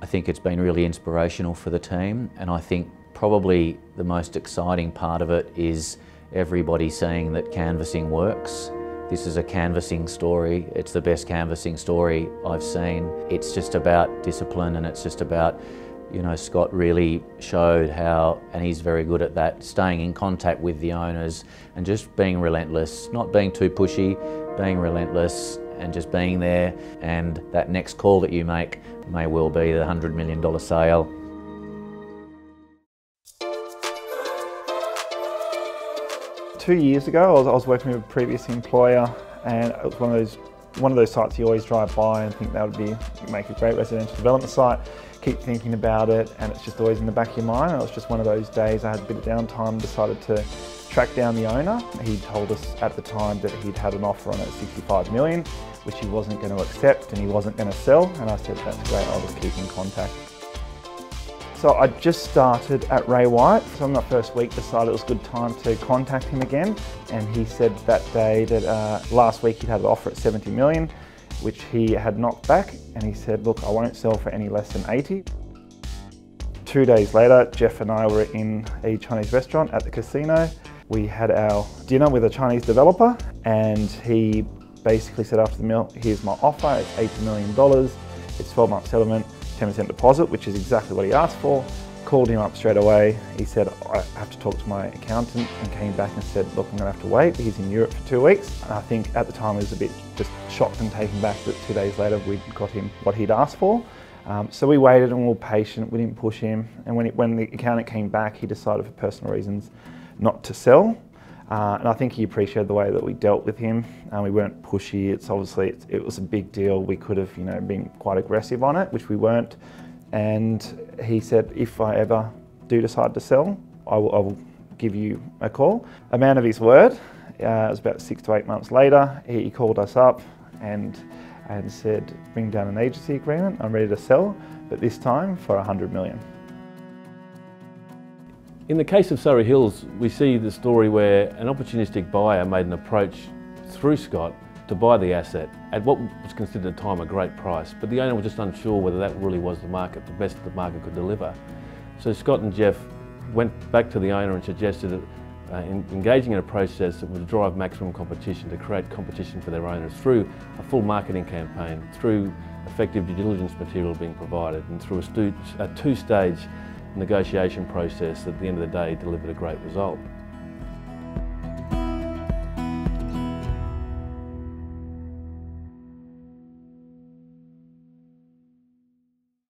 think it's been really inspirational for the team, and I think probably the most exciting part of it is everybody saying that canvassing works. This is a canvassing story. It's the best canvassing story I've seen. It's just about discipline, and it's just about, you know, Scott really showed how, and he's very good at that, staying in contact with the owners and just being relentless, not being too pushy, being relentless and just being there, and that next call that you make may well be the $100 million sale. Two years ago, I was working with a previous employer, and it was one of those sites you always drive by and think that would make a great residential development site. Keep thinking about it, and it's just always in the back of your mind. And it was just one of those days I had a bit of downtime, decided to track down the owner. He told us at the time that he'd had an offer on it at $65 million, which he wasn't going to accept and he wasn't going to sell. And I said, that's great, I'll just keep in contact. So I just started at Ray White, so in my first week decided it was a good time to contact him again, and he said that day that last week he'd had an offer at $70 million, which he had knocked back, and he said, look, I won't sell for any less than 80. 2 days later, Jeff and I were in a Chinese restaurant at the casino. We had our dinner with a Chinese developer, and he basically said after the meal, here's my offer, it's $80 million, it's 12-month settlement, 10% deposit, which is exactly what he asked for. Called him up straight away. He said, I have to talk to my accountant, and came back and said, look, I'm going to have to wait. He's in Europe for 2 weeks. And I think at the time he was a bit just shocked and taken back that 2 days later we'd got him what he'd asked for. So we waited and we were patient, we didn't push him. And when the accountant came back, he decided for personal reasons not to sell. And I think he appreciated the way that we dealt with him. We weren't pushy. It was a big deal. We could have, been quite aggressive on it, which we weren't. And he said, if I ever do decide to sell, I will give you a call. A man of his word. It was about 6 to 8 months later. He called us up and said, bring down an agency agreement. I'm ready to sell, but this time for $100 million. In the case of Surry Hills, we see the story where an opportunistic buyer made an approach through Scott to buy the asset at what was considered at the time a great price, but the owner was just unsure whether that really was the best the market could deliver. So Scott and Jeff went back to the owner and suggested that engaging in a process that would drive maximum competition, to create competition for their owners through a full marketing campaign, through effective due diligence material being provided, and through a two-stage negotiation process that at the end of the day delivered a great result.